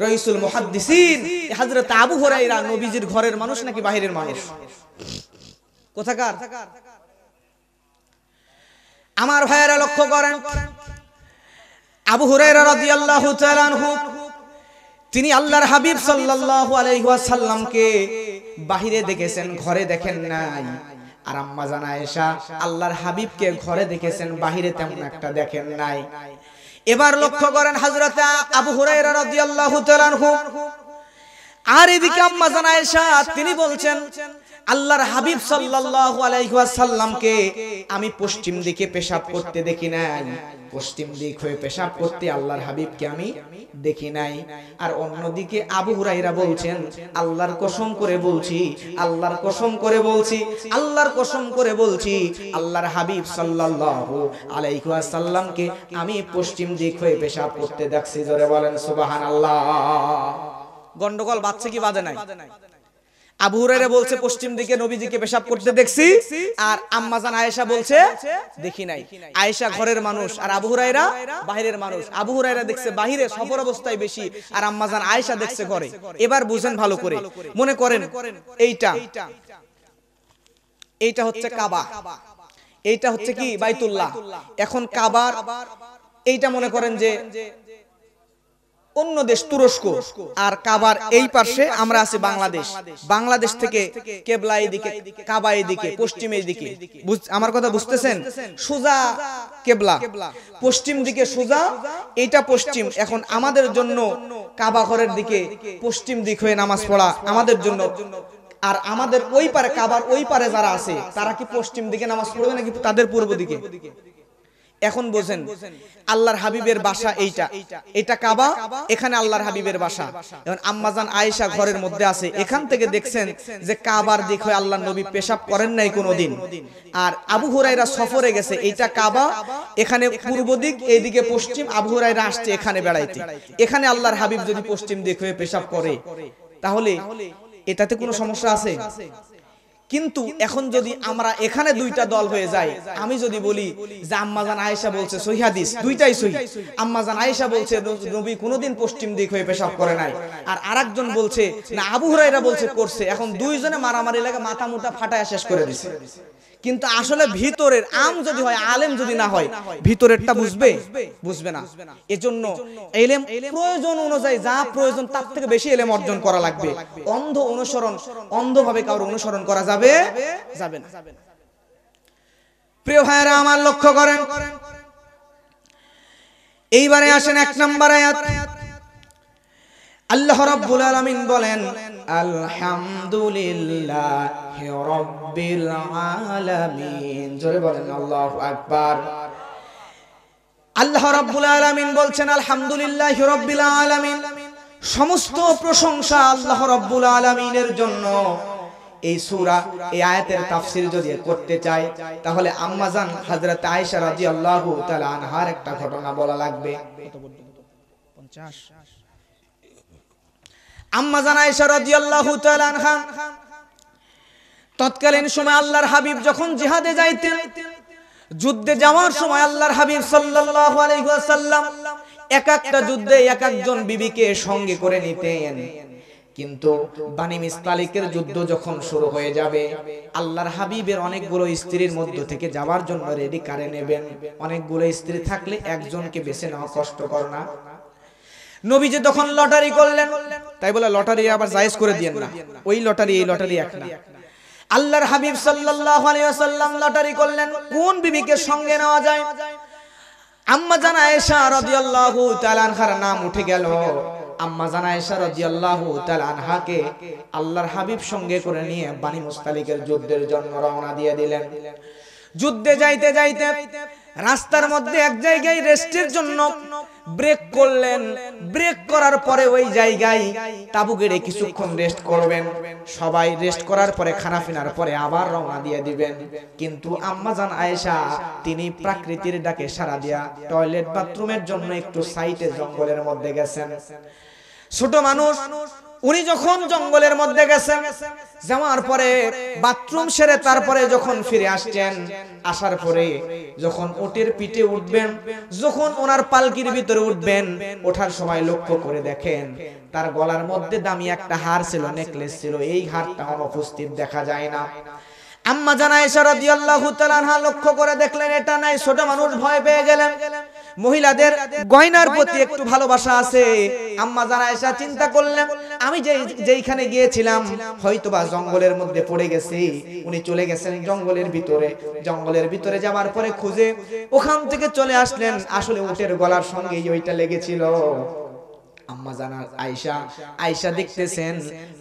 রাইসুল মুহাদ্দিসিন, হযরত আবু হুরায়রা নবীজির ঘরের মানুষ নাকি বাহিরের মানুষ? কোথাকার? আমার ভাইয়েরা লক্ষ্য করেন, আবু হুরায়রা রাদিয়াল্লাহু তাআলা আনহু তিনি আল্লাহর হাবিব সাল্লাল্লাহু আলাইহি ওয়াসাল্লামকে বাহিরে দেখেছেন, ঘরে দেখেন নাই। আর আম্মা জান আয়েশা আল্লাহর হাবিবকে ঘরে দেখেছেন, বাহিরে তেমন একটা দেখেন নাই। এবার লক্ষ্য করেন হযরত আবু হুরায়রা রাদিয়াল্লাহু তাআলা আনহু আর এদিকে আম্মা জান আয়েশা তিনি বলছেন আল্লাহর হাবিব সাল্লাল্লাহু আলাইহি ওয়াসাল্লামকে আমি পশ্চিম দিকে পেশাব করতে দেখি নাই, পশ্চিম দিক হয়ে পেশাব করতে আল্লাহর হাবিবকে আমি দেখি নাই। আর অন্যদিকে আবু হুরায়রা বলছেন আল্লাহর কসম করে বলছি, আল্লাহর কসম করে বলছি, আল্লাহর কসম করে বলছি আল্লাহর হাবিব সাল্লাল্লাহু আলাইহি ওয়াসাল্লামকে আমি পশ্চিম দিক হয়ে পেশাব করতে দেখছি। জোরে বলেন সুবহানাল্লাহ। গন্ডগোল বাজছে কি বাজে নাই? আবু হুরায়রা বলছে পশ্চিম দিকে নবীজিকে পেশাব করতে দেখছি, আর আম্মা জান আয়েশা বলছে দেখি নাই। আয়েশা ঘরের মানুষ আর আবু হুরায়রা বাহিরের মানুষ। আবু হুরায়রা দেখছে বাহিরে সফর অবস্থায় বেশি, আর আম্মা জান আয়েশা দেখছে ঘরে। এবার বুঝেন ভালো করে, মনে করেন এইটা হচ্ছে কাবা, এইটা হচ্ছে কি বাইতুল্লাহ। এখন কাবার এইটা মনে করেন যে অন্য দেশ তুরস্ক, আর কাবার এই পাশে আমরা আছি বাংলাদেশ। বাংলাদেশ থেকে কেবলা এদিকে, কাবা এদিকে, পশ্চিম এদিকে। আমার কথা বুঝতেছেন? সোজা কেবলা, পশ্চিম দিকে সোজা, এইটা পশ্চিম। এখন আমাদের জন্য কাবা ঘরের দিকে পশ্চিম দিক হয়ে নামাজ পড়া আমাদের জন্য, আর আমাদের ওই পারে কাবার ওই পারে যারা আছে তারা কি পশ্চিম দিকে নামাজ পড়বে নাকি তাদের পূর্ব দিকে? এখন বোঝেন আল্লাহর হাবিবের বাসা এইটা, এটা কাবা, এখানে আল্লাহর হাবিবের বাসা। এখন আম্মা জান আয়েশা ঘরের মধ্যে আছে, এখান থেকে দেখছেন যে কাবার দিক হয়ে আল্লাহর নবী পেশাব করেন নাই কোনোদিন। আর আবু হুরায়রা সফরে গেছে, এইটা কাবা, এখানে পূর্ব দিক, এইদিকে পশ্চিম। আবু হুরায়রা আসছে এখানে বেড়াইতে, এখানে আল্লাহর হাবিব যদি পশ্চিম দিক হয়ে পেশাব করে তাহলে এটাতে কোনো সমস্যা আছে? কিন্তু এখন যদি আমরা এখানে দুইটা দল হয়ে যায়, আমি যদি বলি যে আম্মা জান আয়েশা বলছে সহিহ হাদিস, দুইটাই সহিহ, আম্মা জান আয়েশা বলছে নবী কোনোদিন পশ্চিম দিক হয়ে পেশাব করে নাই, আর আরেকজন বলছে না আবু হুরায়রা বলছে করছে। এখন দুইজনে মারামারি লাগে, মাথা মুটা ফাটায় শেষ করে দিছে। কিন্তু আসলে ভিতরের আম যদি হয়, আলেম যদি না হয়, ভিতরেরটা বুঝবে না। এজন্য ইলম প্রয়োজন অনুযায়ী যা প্রয়োজন তার থেকে বেশি ইলম অর্জন করা লাগবে। অন্ধ অনুসরণ, অন্ধভাবে কারো অনুসরণ করা যাবে না। প্রিয় ভাইরা আমার লক্ষ্য করেন, এইবারে আসেন 1 নম্বর আয়াত। আল্লাহ রাব্বুল আলামিন বলেন আলহামদুলিল্লাহি রাব্বিল আলামিন। জোরে বলেন আল্লাহু আকবার। আল্লাহ রাব্বুল আলামিন বলছেন আলহামদুলিল্লাহি রাব্বিল আলামিন, সমস্ত প্রশংসা আল্লাহ রাব্বুল আলামিনের জন্য। এই সূরা, এই আয়াতের তাফসীর যদি করতে চাই তাহলে আম্মা জান হযরত আয়েশা রাদিয়াল্লাহু তাআলা আনহার একটা ঘটনা বলা লাগবে। 50 আম্মা জান আয়েশা রাদিয়াল্লাহু তাআলা আনহা তৎকালীন সময় আল্লাহর হাবিব যখন জিহাদে যাইতেন, যুদ্ধে যাওয়ার সময় আল্লাহর হাবিব সাল্লাল্লাহু আলাইহি ওয়াসাল্লাম এক একটা যুদ্ধে এক একজন বিবিকে সঙ্গে করে নিতেন। কিন্তু বানি মিসতালিকের যুদ্ধ যখন শুরু হয়ে যাবে, আল্লাহর হাবিবের অনেকগুলো স্ত্রীর মধ্য থেকে যাওয়ার জন্য রেডি করে নেবেন। অনেকগুলো স্ত্রী থাকলে একজনকে বেছে নেওয়া কষ্টকর না। নবীজি তখন লটারি করলেন, তাই বলে লটারি আবার জায়েজ করে দিয়েন না, ওই লটারি এই লটারি এক না। আল্লাহর হাবিব সাল্লাল্লাহু আলাইহি ওয়াসাল্লাম লটারি করলেন কোন বিবিকে সঙ্গে নেওয়া যায়। আম্মা জান আয়েশা রাদিয়াল্লাহু তাআলা আনহার নাম উঠে গেল। আম্মা জান আয়েশা রাদিয়াল্লাহু তাআলা আনহাকে আল্লাহর হাবিব সঙ্গে করে নিয়ে বানি মুস্তালিকের যুদ্ধের জন্য রওনা দিয়ে দিলেন। যুদ্ধে যাইতে যাইতে রাস্তার মধ্যে এক জায়গায় রেস্টের জন্য ব্রেক করলেন। ব্রেক করার পরে ওই জায়গায় তাবু গেড়ে কিছুক্ষণ রেস্ট করবেন। সবাই রেস্ট করার পরে খানা পিনার পরে আবার রওনা দিয়ে দিবেন। কিন্তু আম্মা জান আয়েশা তিনি প্রকৃতির ডাকে সাড়া দিয়া টয়লেট বাথরুমের জন্য একটু সাইডে জঙ্গলের মধ্যে গেছেন। ছোট মানুষ উনি যখন জঙ্গলের মধ্যে গেছেন, যাওয়ার পরে বাথরুম সেরে তারপরে যখন ফিরে আসছেন, আসার পরে যখন উটের পিঠে উঠবেন, যখন ওনার পালকির ভিতরে উঠবেন, ওঠার সময় লক্ষ্য করে দেখেন তার গলার মধ্যে দামি একটা হার ছিল, নেকলেস ছিল। এই হারটা অনুপস্থিত দেখা যায় না। আম্মা জান আয়েশা রাদিয়াল্লাহু তাআলা আনহা লক্ষ্য করে দেখলেন এটা নাই। ছোট মানুষ ভয় পেয়ে গেলেন। মহিলাদের গয়নার প্রতি একটু ভালোবাসা আছে। আম্মা জান আয়েশা চিন্তা করলেন আমি যেইখানে গিয়েছিলাম হয়তোবা জঙ্গলের মধ্যে পড়ে গেছি। উনি চলে গেছেন জঙ্গলের ভিতরে। জঙ্গলের ভিতরে যাওয়ার পরে খুঁজে ওখান থেকে চলে আসলেন। আসলে উটের গলার সঙ্গেই ওইটা লেগেছিল। আম্মা জান আয়েশা দেখতেছেন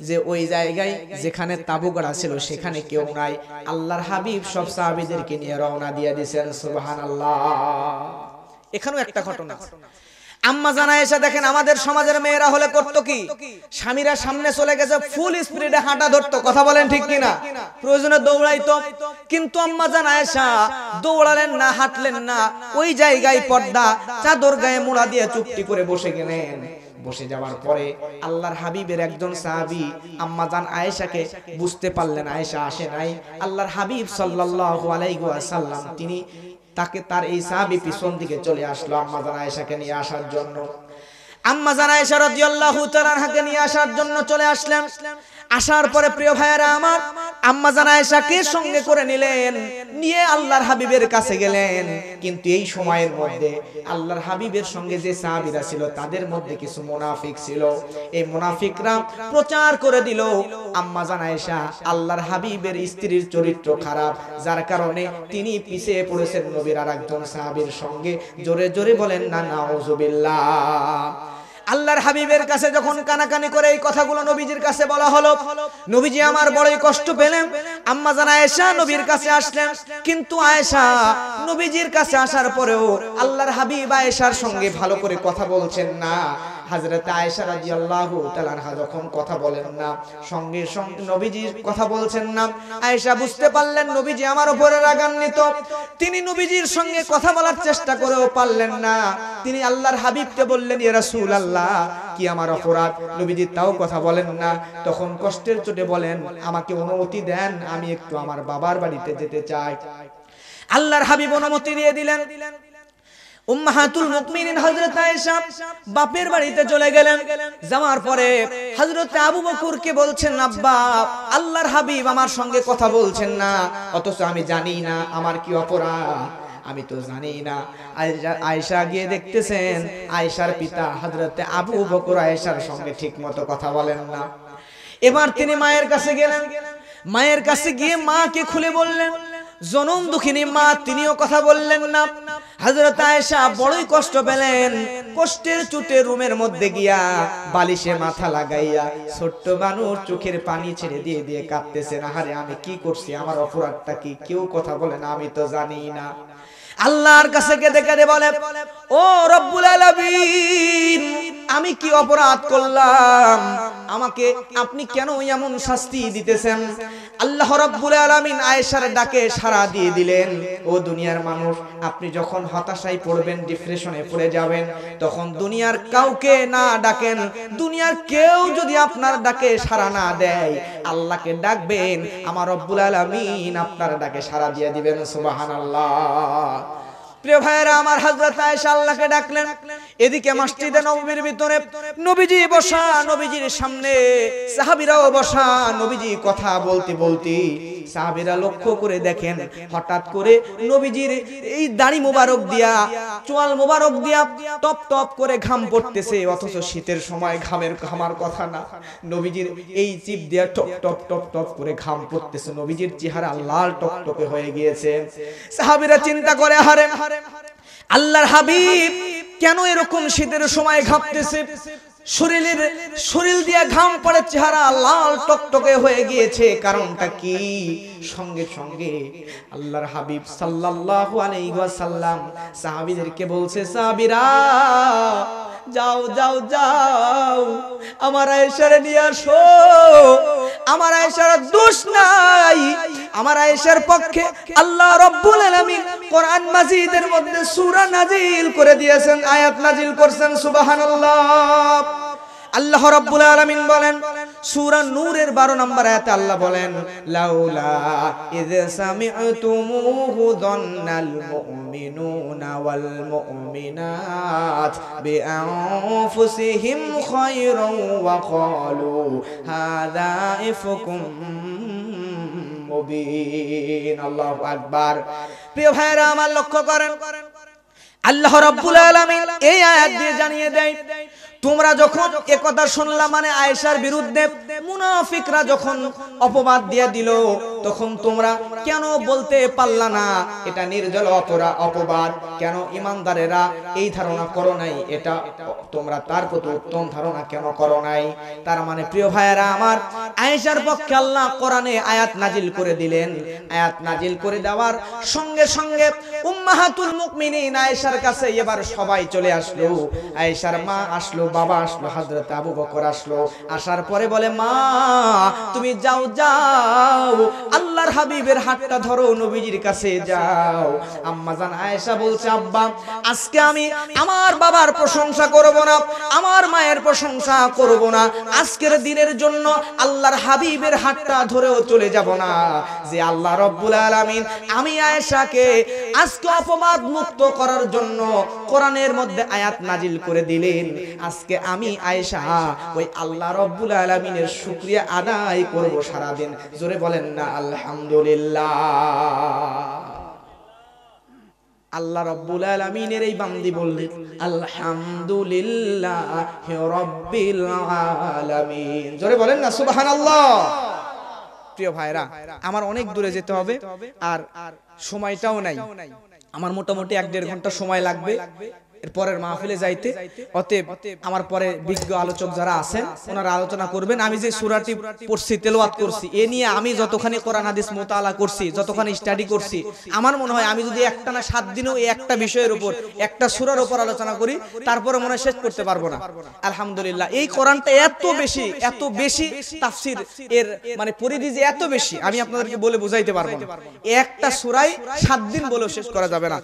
যে ওই জায়গায় যেখানে তাবু গাড়া ছিল সেখানে কেউ নাই। আল্লাহর হাবিব সব সাহাবীদেরকে নিয়ে রওনা দিয়ে দিয়েছেন। সুবহানাল্লাহ। এখানেও একটা ঘটনা। আম্মা জান আয়েশা দেখেন আমাদের সমাজের মেয়েরা হলে করতো কি, স্বামীরা সামনে চলে গেছে ফুল স্পিডে হাঁটা ধরতো, কথা বলেন ঠিক কিনা, প্রয়োজনে দৌড়াইতো। কিন্তু আম্মা জান আয়েশা দৌড়ালেন না, হাঁটলেন না, ওই জায়গায় পর্দা চাদর গায়ে মোড়া দিয়ে চুপটি করে বসে গেলেন। বসে যাওয়ার পরে আল্লাহর হাবিবের একজন সাহাবী আম্মা জান আয়েশাকে বুঝতে পারলেন আয়েশা আসে নাই। আল্লাহর হাবিব সাল্লাল্লাহু আলাইহি ওয়াসাল্লাম তিনি তাকে তার এই সাহাবী পিছন দিকে চলে আসলো আম্মা জান আয়েশাকে নিয়ে আসার জন্য। আম্মা জান আয়েশা রাদিয়াল্লাহু তাআলা আনহাকে নিয়ে আসার জন্য চলে আসলেন। আসার পরে প্রিয় ভাইয়েরা আমার, আম্মা জান আয়েশাকে সঙ্গে করে নিলেন, নিয়ে আল্লাহর হাবিবের কাছে গেলেন। কিন্তু এই সময়ের মধ্যে আল্লাহর হাবিবের সঙ্গে যে সাহাবীরা ছিল তাদের মধ্যে কিছু মুনাফিক ছিল। এই মুনাফিকরা প্রচার করে দিল আম্মা জান আয়েশা আল্লাহর হাবিবের স্ত্রীর চরিত্র খারাপ, যার কারণে তিনি পিছিয়ে পড়েছেন নবীর আরেকজন সাহাবীর সঙ্গে। জোরে জোরে বলেন না নাউজুবিল্লাহ। আল্লাহর হাবিবের কাছে যখন কানাকানি করে এই কথাগুলো নবীজির কাছে বলা হলো, নবীজি আমার বড়ই কষ্ট পেলেন। আম্মা জান আয়েশা নবীর কাছে আসলেন, কিন্তু আয়েশা নবীজির কাছে আসার পরেও আল্লাহর হাবিব আয়েশার সঙ্গে ভালো করে কথা বলছেন না। হযরত আয়েশা রাদিয়াল্লাহু তাআলা আনহা যখন কথা বলেন না, সঙ্গে সঙ্গে নবীজির কথা বলছেন না, আয়েশা বুঝতে পারলেন নবীজি আমার উপরে রাগান্বিত। তিনি নবীজির সঙ্গে কথা বলার চেষ্টা করেও পারলেন না। তিনি আল্লাহর হাবিবকে বললেন ইয়া রাসূলুল্লাহ কি আমার অপরাধ? নবীজি তাও কথা বলেন না। তখন কষ্টের চোটে বলেন আমাকে অনুমতি দেন, আমি একটু আমার বাবার বাড়িতে যেতে চাই। আল্লাহর হাবিব অনুমতি দিয়ে দিলেন। উম্মাহাতুল মুমিনিন হযরত আয়েশা বাপের বাড়িতে চলে গেলেন। যাওয়ার পরে হযরত আবু বকরকে বলছেন আব্বা আল্লাহর হাবিব আমার সঙ্গে কথা বলছেন না, অথচ আমি জানি না আমার কি অপরাধ, আমি তো জানি না। আয়েশা গিয়ে দেখতেছেন আয়েশার পিতা হযরত আবু বকর আয়েশার সঙ্গে ঠিকমতো কথা বলেন না। এবার তিনি মায়ের কাছে গেলেন। মায়ের কাছে গিয়ে মাকে খুলে বললেন, জনম দুঃখিনী মা তিনিও কথা বললেন না। হযরত আয়েশা বড়ই কষ্ট পেলেন। কষ্টের চোটে রুমের মধ্যে গিয়া বালিশে মাথা লাগাইয়া ছোট্ট মানুষ চোখের পানি ছেড়ে দিয়ে দিয়ে কাঁদতেছেন, আহারে আমি কি করছি, আমার অপরাধটা কি? কেউ কথা বলে না, আমি তো জানি না। আল্লাহর কাছে কেঁদে কেঁদে বলে, ও রব্বুল আলামিন আমি কি অপরাধ করলাম? আমাকে আপনি কেন এমন শাস্তি দিতেছেন? আল্লাহ রাব্বুল আলামিন আয়েশার ডাকে সাড়া দিয়ে দিলেন। ও দুনিয়ার মানুষ, আপনি যখন হতাশায় পড়বেন, ডিপ্রেশনে পড়ে যাবেন, তখন দুনিয়ার কাউকে না ডাকেন। দুনিয়ার কেউ যদি আপনার ডাকে সাড়া না দেয়, আল্লাহকে ডাকবেন, আমার রব্বুল আলামিন আপনার ডাকে সাড়া দিয়ে দিবেন। সুবহানাল্লাহ। প্রিয় ভাইয়েরা আমার, হযরত আয়েশা আল্লাহকে ডাকলেন। এদিকে মসজিদে নববীর ভিতরে নবীজি বসা, নবীজির সামনে সাহাবীরাও বসা। নবীজি কথা বলতে বলতে সাহাবীরা লক্ষ্য করে দেখেন হঠাৎ করে নবীজির এই দাড়ি মোবারক দিয়া, চোয়াল মোবারক দিয়া টপ টপ করে ঘাম পড়তেছে, অথচ শীতের সময় ঘামার কথা না। নবীজির এই জিভ দিয়া টপ টপ টপ টপ করে ঘাম পড়তেছে, নবীজির চেহারা লাল টকটকে হয়ে গিয়েছে। সাহাবীরা চিন্তা করে, আল্লাহর হাবিব কেন এরকম শীতের সময় ঘামতেছে? শরীর দিয়ে ঘাম পড়ে, চেহারা লাল টকটকে হয়ে গিয়েছে। কারণটা কি? সঙ্গে সঙ্গে আল্লাহর হাবিব সাল্লাল্লাহু আলাইহি ওয়াসাল্লাম সাহাবীদেরকে বলছে, সাহাবীরা যাও যাও যাও, আমার আয়েশারে নিয়ে আসো। আমার আয়েশার দোষ নাই। আমার আয়েশার পক্ষে আল্লাহ রাব্বুল আলামিন কোরআন মাজিদের মধ্যে সূরা নাজিল করে দিয়েছেন, আয়াত নাজিল করছেন। সুবহানাল্লাহ। আল্লাহ রাব্বুল আলামিন বলেন সূরা নূরের 12 নম্বর আয়াতে আল্লাহ বলেন, লাউলা ইয সামি'তুমুহু যান্নাল মুমিনুনা ওয়াল মুমিনাত বিআনফুসিহিম খায়রান ওয়া ক্বালু হাযা ইফকুম মুবিন। আল্লাহু আকবার। প্রিয় ভাইরা আমার, লক্ষ্য করেন আল্লাহ রাব্বুল আলামিন এই আয়াত দিয়ে জানিয়ে দেয়, তোমরা যখন এ কথা শুনলা, মানে আয়েশার বিরুদ্ধে মুনাফিকরা যখন অপবাদ দিয়ে দিল, তখন তোমরা কেন বলতে পারলা না এটা নির্জল অপবাদ? কেন ইমানদারেরা এই ধারণা করো নাই? এটা তোমরা তার প্রতি উত্তম ধারণা কেন করো নাই? তার মানে প্রিয় ভাইয়েরা আমার, আয়েশার পক্ষে আল্লাহ কোরআনে আয়াত নাজিল করে দিলেন। আয়াত নাজিল করে দেওয়ার সঙ্গে সঙ্গে উম্মাহাতুল মুমিনিন আয়েশার কাছে এবার সবাই চলে আসলো। আয়েশার মা আসলো, বাবা আসলো, হযরত আবু বকর আসলো। আসার পরে বলে, মা তুমি যাও যাও, আল্লাহর হাবিবের হাতটা ধরো, নবীজির কাছে যাও। আম্মা জান আয়েশা বলছে, আব্বা আজকে আমি আমার বাবার প্রশংসা করব না, আমার মায়ের প্রশংসা করব না, আজকের দিনের জন্য আল্লাহর হাবিবের হাতটা ধরেও চলে যাব না। যে আল্লাহ রাব্বুল আলামিন আমি আয়েশাকে আজকে অপবাদ মুক্ত করার জন্য কোরআনের মধ্যে আয়াত নাজিল করে দিলেন, আজকে আমি আয়েশা ওই আল্লাহ রাব্বুল আলামিনের শুকরিয়া আদায় করব সারাদিন। জোরে বলেন না আলহামদুলিল্লাহ। আল্লাহ রাব্বুল আলামিনের এই বান্দি বললেন, আলহামদুলিল্লাহি রাব্বিল আলামিন। জোরে বলেন না সুবহানাল্লাহ। প্রিয় ভাইরা আমার, অনেক দূরে যেতে হবে আর সময়টাও নাই। আমার মোটামুটি 1-1.5 ঘন্টা সময় লাগবে এরপরের মাহফিলে যাইতে। অতএব আমার পরে বিজ্ঞ আলোচক যারা আছেন ওনারা আলোচনা করবেন। আমি যে সূরাটি পড়ছি, তেলাওয়াত করছি, এ নিয়ে আমি যতখানি কোরআন হাদিস মুতালা করছি, যতখানি স্টাডি করছি, আমার মনে হয় আমি যদি একটানা 7 দিনও এই একটা বিষয়ের উপর, একটা সূরার উপর আলোচনা করি, তারপরে মনে হয় শেষ করতে পারবো না। আলহামদুলিল্লাহ, এই কোরআনটা এত বেশি তাফসীর এর মানে পরিধি যে এত বেশি, আমি আপনাদেরকে বলে বুঝাইতে পারবো না। একটা সূরায় 7 দিন বলেও শেষ করা যাবে না।